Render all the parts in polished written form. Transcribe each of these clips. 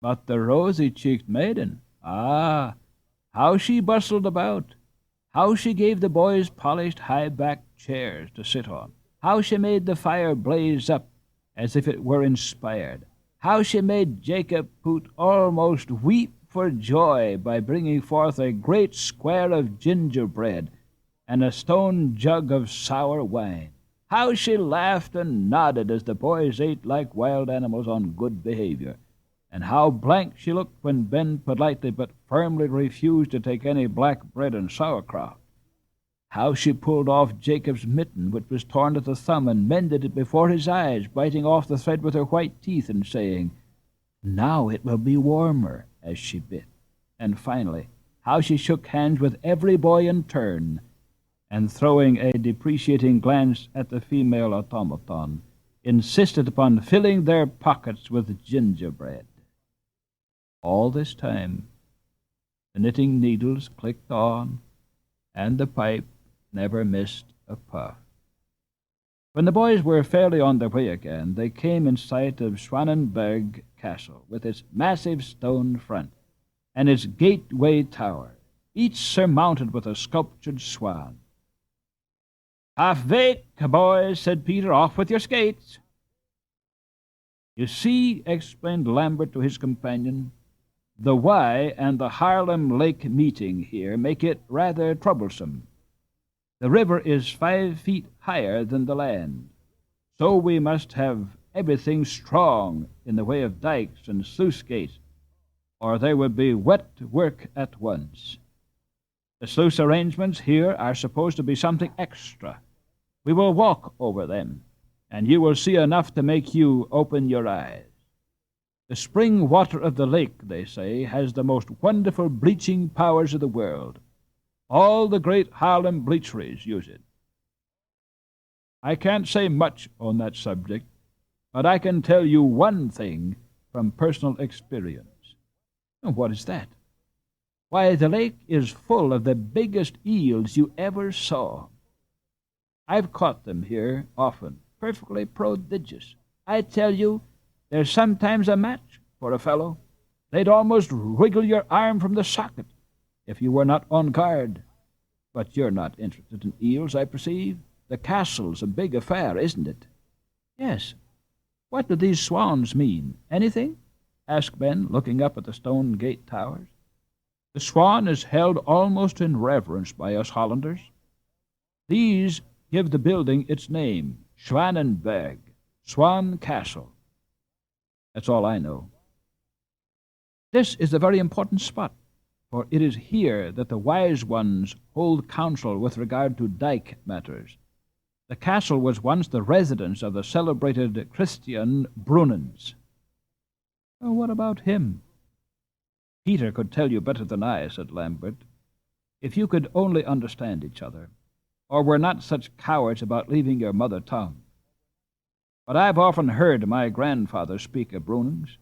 But the rosy-cheeked maiden, ah, how she bustled about! How she gave the boys polished high-backed chairs to sit on! How she made the fire blaze up as if it were inspired! How she made Jacob Poot almost weep for joy by bringing forth a great square of gingerbread and a stone jug of sour wine! How she laughed and nodded as the boys ate like wild animals on good behavior! And how blank she looked when Ben politely but firmly refused to take any black bread and sauerkraut. How she pulled off Jacob's mitten, which was torn at the thumb, and mended it before his eyes, biting off the thread with her white teeth and saying, "Now it will be warmer," as she bit. And finally, how she shook hands with every boy in turn, and throwing a depreciating glance at the female automaton, insisted upon filling their pockets with gingerbread. All this time, the knitting needles clicked on, and the pipe never missed a puff. When the boys were fairly on their way again, they came in sight of Schwanenberg Castle, with its massive stone front and its gateway tower, each surmounted with a sculptured swan. "Half wake, boys," said Peter. "Off with your skates." "You see," explained Lambert to his companion, "the Y and the Harlem Lake meeting here make it rather troublesome. The river is 5 feet higher than the land, so we must have everything strong in the way of dikes and sluice gates, or there would be wet work at once. The sluice arrangements here are supposed to be something extra. We will walk over them, and you will see enough to make you open your eyes. The spring water of the lake, they say, has the most wonderful bleaching powers of the world. All the great Harlem bleacheries use it. I can't say much on that subject, but I can tell you one thing from personal experience." "What is that?" "Why, the lake is full of the biggest eels you ever saw. I've caught them here often, perfectly prodigious. I tell you, there's sometimes a match for a fellow. They'd almost wriggle your arm from the socket if you were not on guard. But you're not interested in eels, I perceive. The castle's a big affair, isn't it?" "Yes. What do these swans mean? Anything?" asked Ben, looking up at the stone gate towers. "The swan is held almost in reverence by us Hollanders. These give the building its name, Schwanenberg, Swan Castle. That's all I know. This is a very important spot, for it is here that the wise ones hold counsel with regard to dike matters. The castle was once the residence of the celebrated Christian Brunens." "Oh, what about him?" "Peter could tell you better than I," said Lambert, "if you could only understand each other, or were not such cowards about leaving your mother tongue. But I've often heard my grandfather speak of Brunens.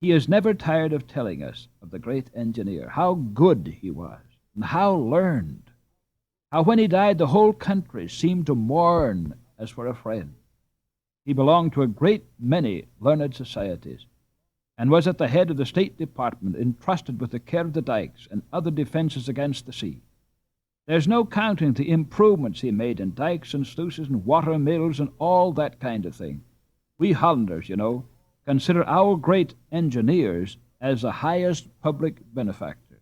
He is never tired of telling us of the great engineer, how good he was, and how learned, how when he died the whole country seemed to mourn as for a friend. He belonged to a great many learned societies, and was at the head of the State Department entrusted with the care of the dikes and other defenses against the sea. There's no counting the improvements he made in dikes and sluices and water mills and all that kind of thing. We Hollanders, you know, consider our great engineers as the highest public benefactors.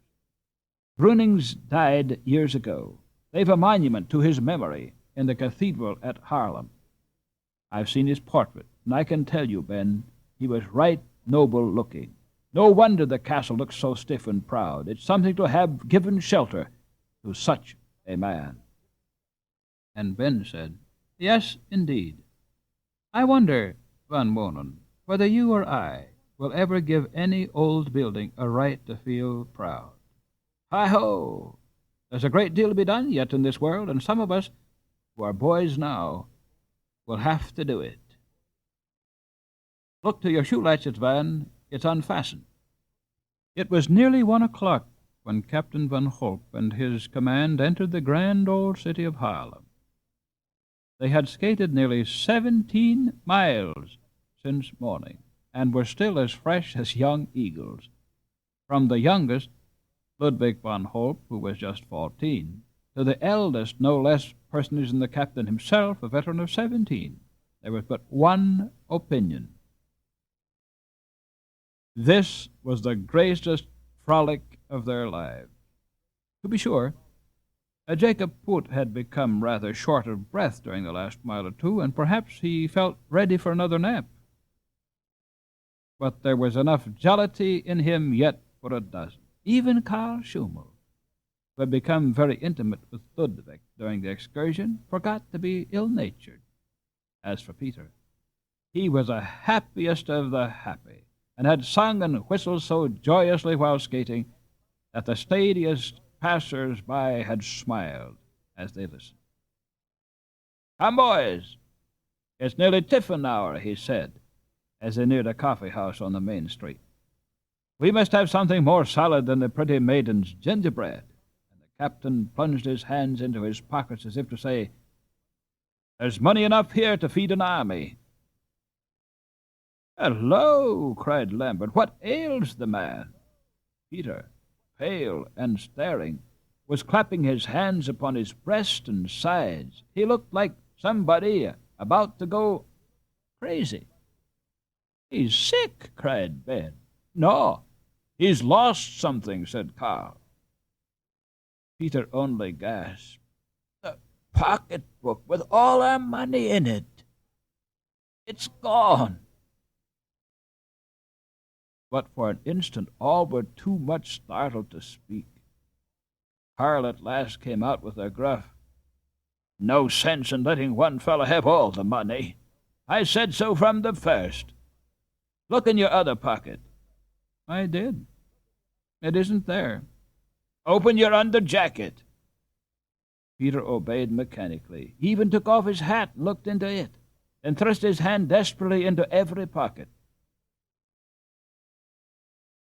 Brunings died years ago. They've a monument to his memory in the cathedral at Haarlem. I've seen his portrait, and I can tell you, Ben, he was right noble looking. No wonder the castle looks so stiff and proud. It's something to have given shelter to such a man." And Ben said, "Yes, indeed. I wonder, Van Monen, whether you or I will ever give any old building a right to feel proud. Hi-ho! There's a great deal to be done yet in this world, and some of us, who are boys now, will have to do it. Look to your shoelaces, Van. It's unfastened." It was nearly 1 o'clock when Captain Van Holp and his command entered the grand old city of Haarlem. They had skated nearly 17 miles since morning, and were still as fresh as young eagles. From the youngest, Ludwig von Holp, who was just 14, to the eldest, no less personage than the captain himself, a veteran of 17, there was but one opinion. This was the greatest frolic of their lives. To be sure, Jacob Poot had become rather short of breath during the last mile or two, and perhaps he felt ready for another nap. But there was enough jollity in him yet for a dozen. Even Karl Schummel, who had become very intimate with Ludwig during the excursion, forgot to be ill-natured. As for Peter, he was the happiest of the happy, and had sung and whistled so joyously while skating that the steadiest passers-by had smiled as they listened. "Come, boys, it's nearly tiffin hour," he said, as they neared a coffee-house on the main street. "We must have something more solid than the pretty maiden's gingerbread." And the captain plunged his hands into his pockets as if to say, "There's money enough here to feed an army." "Hello!" cried Lambert. "What ails the man?" Peter, pale and staring, was clapping his hands upon his breast and sides. He looked like somebody about to go crazy. "He's sick!" cried Ben. "No, he's lost something," said Karl. Peter only gasped. "The pocketbook with all our money in it. It's gone." But for an instant all were too much startled to speak. Karl at last came out with a gruff, "No sense in letting one fellow have all the money. I said so from the first. Look in your other pocket." "I did. It isn't there." "Open your under jacket." Peter obeyed mechanically. He even took off his hat and looked into it, and thrust his hand desperately into every pocket.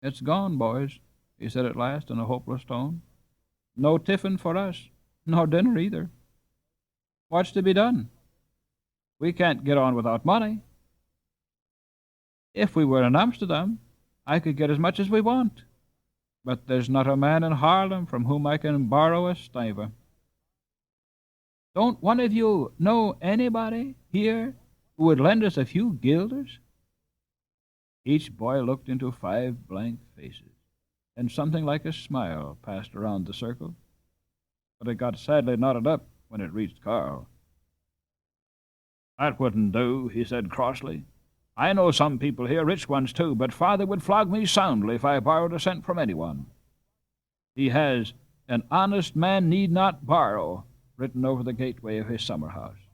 "It's gone, boys," he said at last in a hopeless tone. "No tiffin for us, nor dinner either. What's to be done? We can't get on without money. If we were in Amsterdam, I could get as much as we want, but there's not a man in Haarlem from whom I can borrow a stiver. Don't one of you know anybody here who would lend us a few guilders?" Each boy looked into 5 blank faces, and something like a smile passed around the circle, but it got sadly knotted up when it reached Karl. "That wouldn't do," he said crossly. "I know some people here, rich ones too, but father would flog me soundly if I borrowed a cent from anyone. He has 'An honest man need not borrow' written over the gateway of his summer house."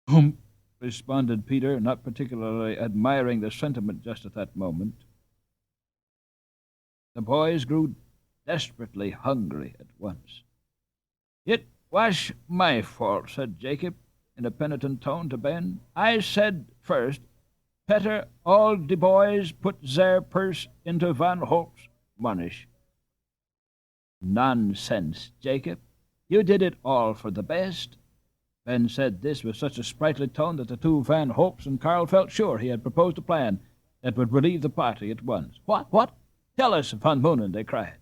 "Humph," responded Peter, not particularly admiring the sentiment just at that moment. The boys grew desperately hungry at once. "It was my fault," said Jacob, in a penitent tone to Ben. "I said first, better all de boys put their purse into Van Holp's monish." "Nonsense, Jacob. You did it all for the best." Ben said this with such a sprightly tone that the 2 Van Holps and Karl felt sure he had proposed a plan that would relieve the party at once. What? Tell us, Van Moonen," they cried.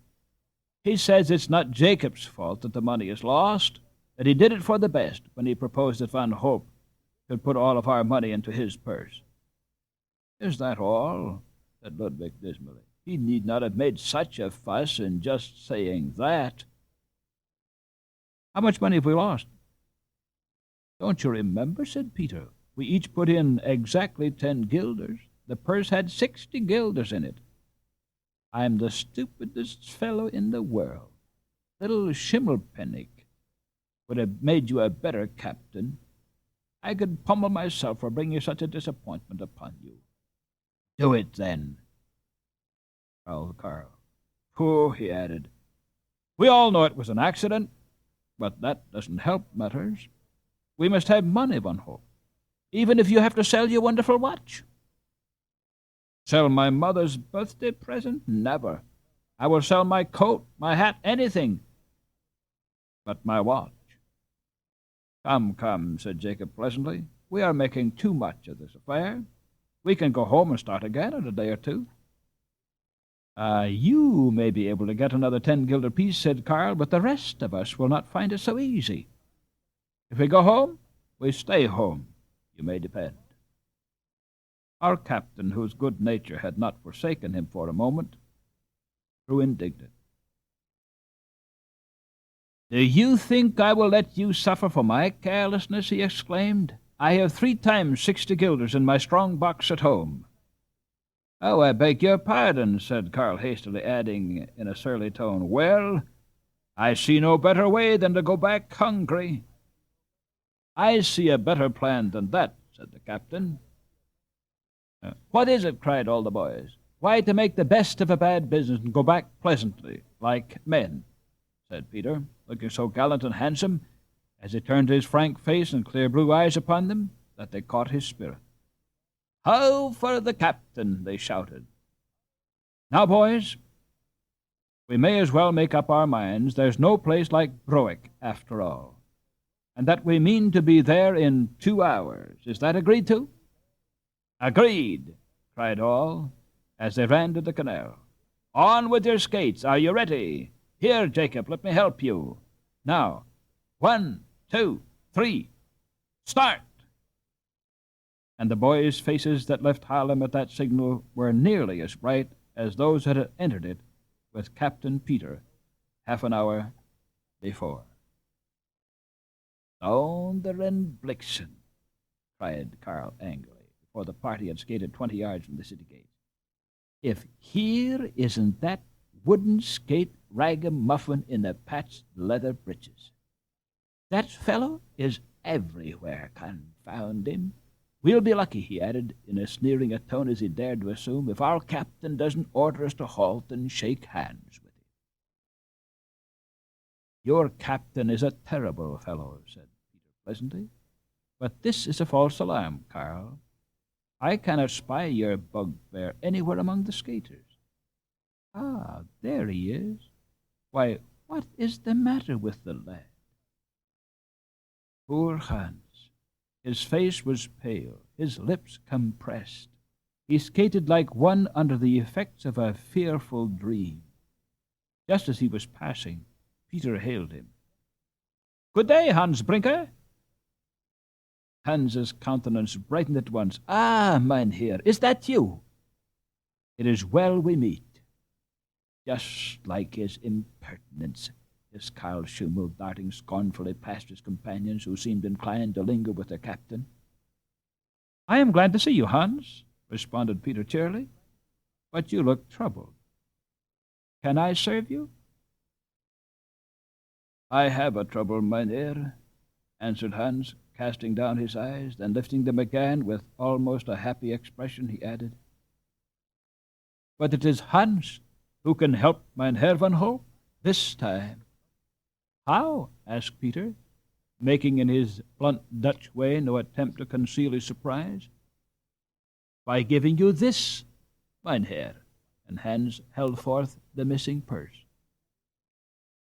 "He says it's not Jacob's fault that the money is lost, that he did it for the best when he proposed that Van Holp could put all of our money into his purse." "Is that all?" said Ludwig dismally. "He need not have made such a fuss in just saying that." "How much money have we lost?" "Don't you remember?" said Peter. "We each put in exactly 10 guilders. The purse had 60 guilders in it. I'm the stupidest fellow in the world. Little Schimmelpennig would have made you a better captain. I could pummel myself for bringing such a disappointment upon you." "Do it, then," growled Karl. "Pooh," he added. "We all know it was an accident, but that doesn't help matters. We must have money, Van Holp, even if you have to sell your wonderful watch." "Sell my mother's birthday present? Never. I will sell my coat, my hat, anything but my watch." "Come," said Jacob pleasantly. "We are making too much of this affair. We can go home and start again in a day or two." "You may be able to get another 10 guilder piece," said Carl, "but the rest of us will not find it so easy. If we go home, we stay home, you may depend." Our captain, whose good nature had not forsaken him for a moment, grew indignant. "Do you think I will let you suffer for my carelessness?" he exclaimed. "I have 3 times 60 guilders in my strong box at home." "Oh, I beg your pardon," said Carl hastily, adding in a surly tone, "Well, I see no better way than to go back hungry." "I see a better plan than that," said the captain. "What is it?" cried all the boys. "Why, to make the best of a bad business and go back pleasantly, like men," said Peter, looking so gallant and handsome, as he turned his frank face and clear blue eyes upon them, that they caught his spirit. "Ho for the captain!" they shouted. "Now, boys, we may as well make up our minds there's no place like Broek, after all, and that we mean to be there in 2 hours. Is that agreed to?" "Agreed!" cried all, as they ran to the canal. "On with your skates! Are you ready? Here, Jacob, let me help you. Now, 1, 2, 3, start!" And the boys' faces that left Haarlem at that signal were nearly as bright as those that had entered it with Captain Peter half an hour before. "Donder and Blixen!" cried Carl angrily, before the party had skated 20 yards from the city gate. "If here isn't that wooden skate ragamuffin in the patched leather breeches. That fellow is everywhere, confound him. We'll be lucky," he added, in as sneering a tone as he dared to assume, "if our captain doesn't order us to halt and shake hands with him." "Your captain is a terrible fellow," said Peter pleasantly. "But this is a false alarm, Carl. I cannot spy your bugbear anywhere among the skaters. Ah, there he is. Why, what is the matter with the lad?" Poor Hans! His face was pale, his lips compressed. He skated like one under the effects of a fearful dream. Just as he was passing, Peter hailed him. "Good day, Hans Brinker." Hans's countenance brightened at once. "Ah, mynheer, is that you? It is well we meet." "Just like his impertinence," hissed Carl Schimmel, darting scornfully past his companions, who seemed inclined to linger with their captain. "I am glad to see you, Hans," responded Peter cheerily, "but you look troubled. Can I serve you?" "I have a trouble, mynheer," answered Hans, casting down his eyes, then lifting them again with almost a happy expression, he added, "But it is Hans who can help Mynheer van Hoop this time." "How?" asked Peter, making in his blunt Dutch way no attempt to conceal his surprise. "By giving you this, mynheer," and Hans held forth the missing purse.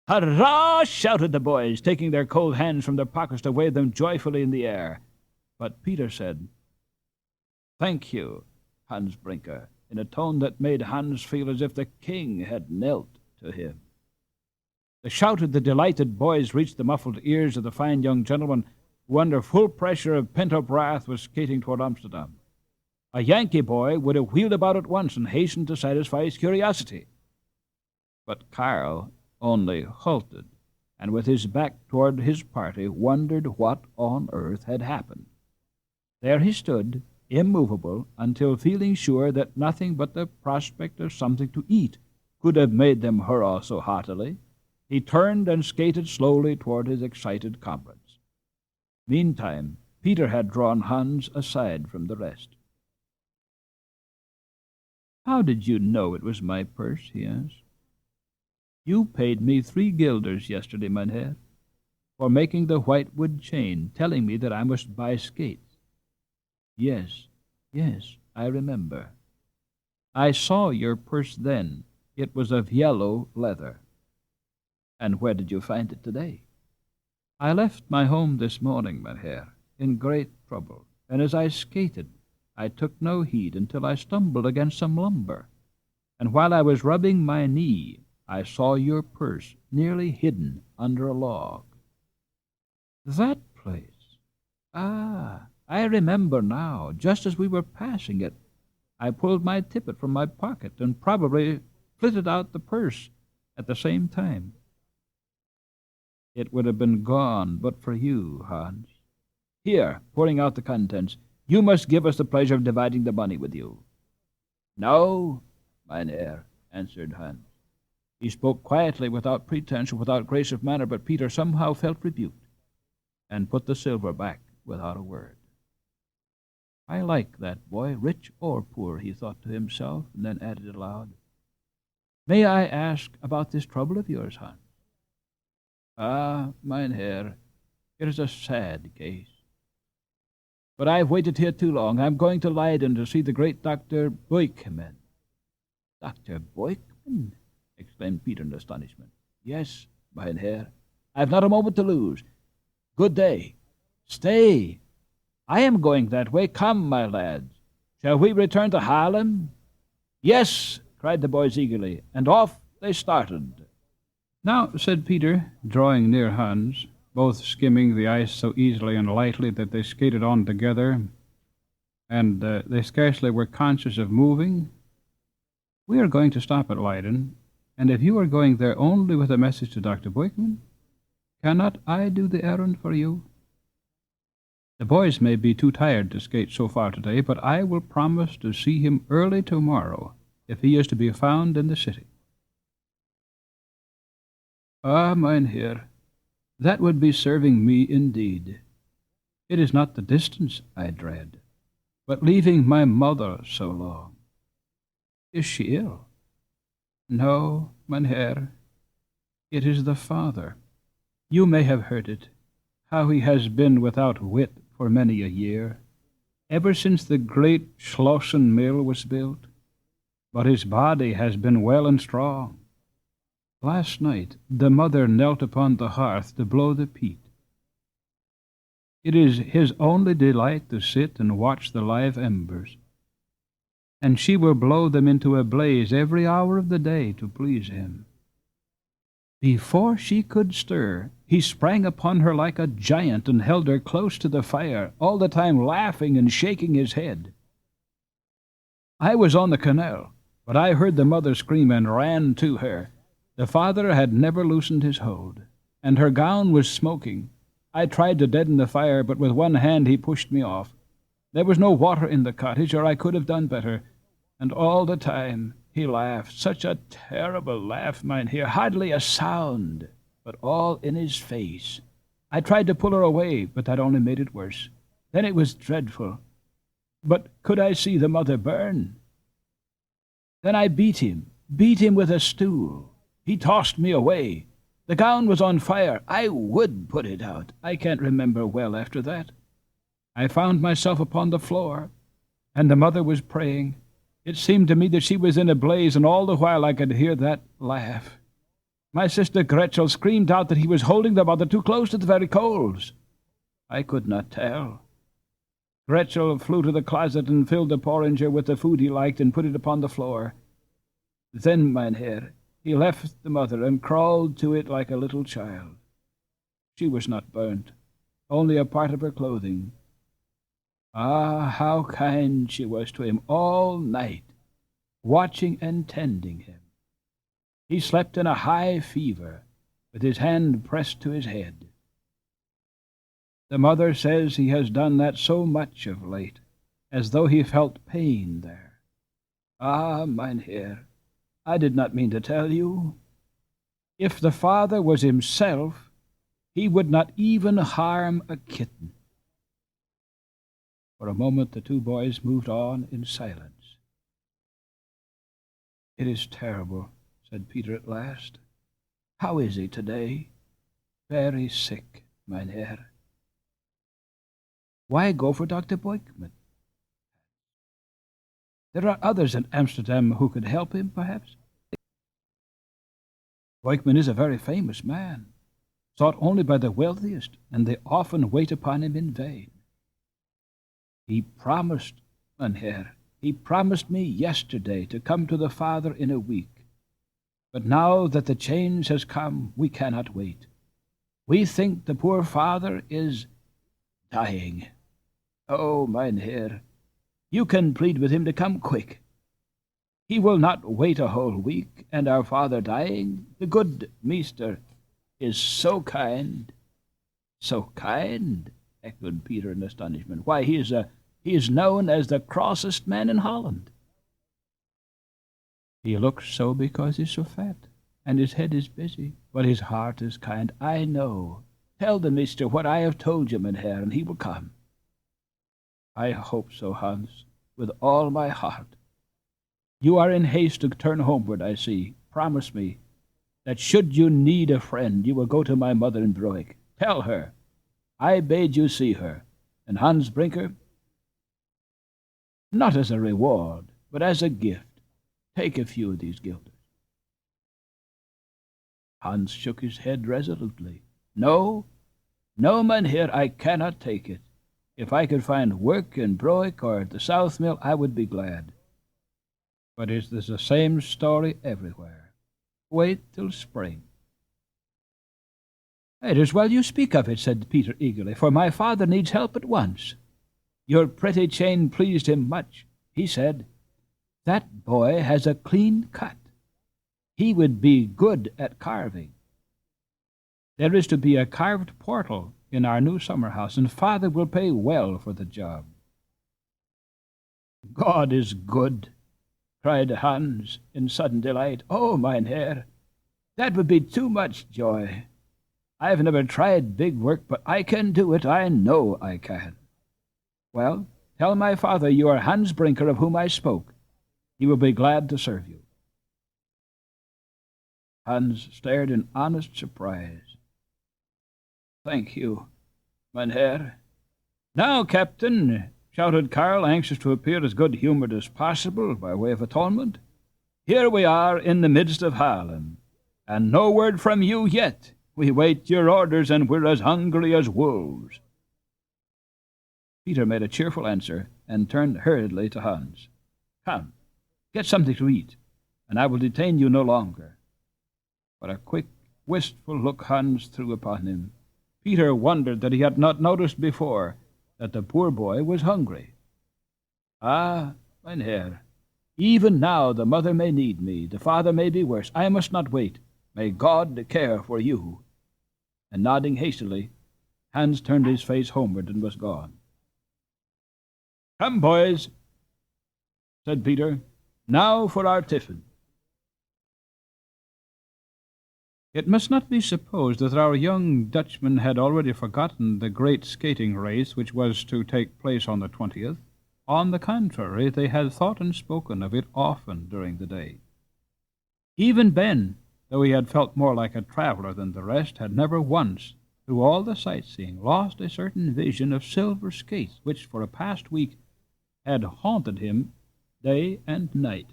"Hurrah!" shouted the boys, taking their cold hands from their pockets to wave them joyfully in the air. But Peter said, "Thank you, Hans Brinker," in a tone that made Hans feel as if the king had knelt to him. The shout of the delighted boys reached the muffled ears of the fine young gentleman, who under full pressure of pent-up wrath was skating toward Amsterdam. A Yankee boy would have wheeled about at once and hastened to satisfy his curiosity. But Carl only halted, and with his back toward his party wondered what on earth had happened. There he stood, immovable, until feeling sure that nothing but the prospect of something to eat could have made them hurrah so heartily, he turned and skated slowly toward his excited comrades. Meantime, Peter had drawn Hans aside from the rest. "How did you know it was my purse?" he asked. "You paid me 3 guilders yesterday, mynheer, for making the white wood chain, telling me that I must buy skates." Yes, I remember. I saw your purse then. It was of yellow leather." "And where did you find it today?" "I left my home this morning, mynheer, in great trouble, and as I skated, I took no heed until I stumbled against some lumber, and while I was rubbing my knee, I saw your purse nearly hidden under a log. That place. Ah, I remember now. Just as we were passing it, I pulled my tippet from my pocket and probably flitted out the purse at the same time. It would have been gone but for you, Hans. Here, pouring out the contents, you must give us the pleasure of dividing the money with you. No, mynheer, answered Hans. He spoke quietly, without pretense, without grace of manner, but Peter somehow felt rebuked, and put the silver back without a word. I like that boy, rich or poor, he thought to himself, and then added aloud, May I ask about this trouble of yours, Hans? Ah, mynheer, it is a sad case. But I've waited here too long. I'm going to Leiden to see the great Dr. Boykman. Dr. Boykman? Exclaimed Peter in astonishment. Yes, mynheer. I've not a moment to lose. Good day. Stay. I am going that way. Come, my lads. Shall we return to Haarlem? Yes, cried the boys eagerly, and off they started. Now, said Peter, drawing near Hans, both skimming the ice so easily and lightly that they skated on together, and they scarcely were conscious of moving, we are going to stop at Leiden, and if you are going there only with a message to Dr. Boykman, cannot I do the errand for you? The boys may be too tired to skate so far today, but I will promise to see him early tomorrow if he is to be found in the city. Ah, mynheer, that would be serving me indeed. It is not the distance I dread, but leaving my mother so long. Is she ill? No, mynheer, it is the father. You may have heard it, how he has been without wit for many a year, ever since the great Schlossen mill was built. But his body has been well and strong. Last night the mother knelt upon the hearth to blow the peat. It is his only delight to sit and watch the live embers, and she will blow them into a blaze every hour of the day to please him. Before she could stir, he sprang upon her like a giant and held her close to the fire, all the time laughing and shaking his head. I was on the canal, but I heard the mother scream and ran to her. The father had never loosened his hold, and her gown was smoking. I tried to deaden the fire, but with one hand he pushed me off. There was no water in the cottage, or I could have done better. And all the time he laughed, such a terrible laugh, mynheer, hardly a sound, but all in his face. I tried to pull her away, but that only made it worse. Then it was dreadful. But could I see the mother burn? Then I beat him with a stool. He tossed me away. The gown was on fire. I would put it out. I can't remember well after that. I found myself upon the floor, and the mother was praying. It seemed to me that she was in a blaze, and all the while I could hear that laugh. My sister Gretel screamed out that he was holding the mother too close to the very coals. I could not tell. Gretel flew to the closet and filled the porringer with the food he liked and put it upon the floor. Then, mynheer, he left the mother and crawled to it like a little child. She was not burnt, only a part of her clothing. Ah, how kind she was to him all night, watching and tending him. He slept in a high fever, with his hand pressed to his head. The mother says he has done that so much of late, as though he felt pain there. Ah, mynheer, I did not mean to tell you. If the father was himself, he would not even harm a kitten. For a moment the two boys moved on in silence. It is terrible, said Peter at last. How is he today? Very sick, mynheer. Why go for Dr. Boykman? There are others in Amsterdam who could help him, perhaps. Boykman is a very famous man, sought only by the wealthiest, and they often wait upon him in vain. He promised, Mynheer, he promised me yesterday to come to the Father in a week. But now that the change has come, we cannot wait. We think the poor father is dying. Oh, mynheer, you can plead with him to come quick. He will not wait a whole week, and our father dying, the good meester, is so kind. So kind, echoed Peter in astonishment. Why, he is known as the crossest man in Holland. He looks so because he's so fat, and his head is busy, but his heart is kind. I know. Tell the meester what I have told you, mynheer, and he will come. I hope so, Hans, with all my heart. You are in haste to turn homeward, I see. Promise me that should you need a friend, you will go to my mother in Broek. Tell her I bade you see her, and Hans Brinker, not as a reward, but as a gift, take a few of these guilders. Hans shook his head resolutely. No, no, mynheer, I cannot take it. If I could find work in Broek or at the South Mill, I would be glad. But it is the same story everywhere. Wait till spring. It is well you speak of it, said Peter eagerly, for my father needs help at once. Your pretty chain pleased him much. He said, that boy has a clean cut. He would be good at carving. There is to be a carved portal in our new summer house, and father will pay well for the job. God is good, cried Hans in sudden delight. Oh, mynheer, that would be too much joy. I have never tried big work, but I can do it. I know I can. Well, tell my father you are Hans Brinker of whom I spoke. He will be glad to serve you. Hans stared in honest surprise. Thank you, mynheer. Now, Captain, shouted Karl, anxious to appear as good-humored as possible by way of atonement. Here we are in the midst of Haarlem, and no word from you yet. We wait your orders, and we're as hungry as wolves. Peter made a cheerful answer and turned hurriedly to Hans. Come, get something to eat, and I will detain you no longer. But a quick, wistful look Hans threw upon him. Peter wondered that he had not noticed before that the poor boy was hungry. Ah, mynheer, even now the mother may need me, the father may be worse. I must not wait. May God care for you. And nodding hastily, Hans turned his face homeward and was gone. Come, boys, said Peter. Now for our tiffin. It must not be supposed that our young Dutchman had already forgotten the great skating race which was to take place on the 20th. On the contrary, they had thought and spoken of it often during the day. Even Ben, though he had felt more like a traveler than the rest, had never once, through all the sightseeing, lost a certain vision of silver skates which for a past week had haunted him day and night.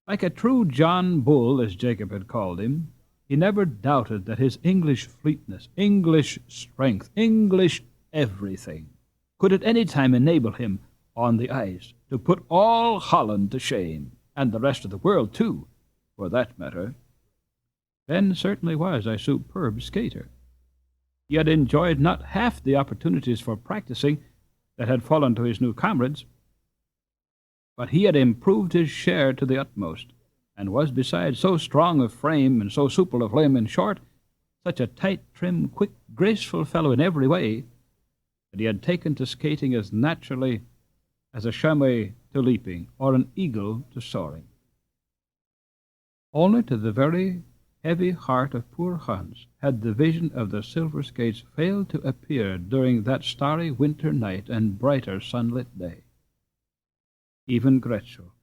Like a true John Bull, as Jacob had called him, he never doubted that his English fleetness, English strength, English everything, could at any time enable him on the ice to put all Holland to shame, and the rest of the world too, for that matter. Ben certainly was a superb skater. He had enjoyed not half the opportunities for practicing that had fallen to his new comrades, but he had improved his share to the utmost, and was besides so strong of frame and so supple of limb, in short, such a tight, trim, quick, graceful fellow in every way, that he had taken to skating as naturally as a chamois to leaping, or an eagle to soaring. Only to the very heavy heart of poor Hans had the vision of the silver skates failed to appear during that starry winter night and brighter sunlit day. Even Gretel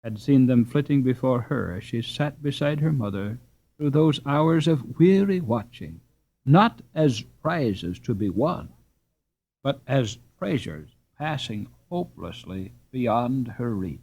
had seen them flitting before her as she sat beside her mother through those hours of weary watching, not as prizes to be won, but as treasures passing hopelessly beyond her reach.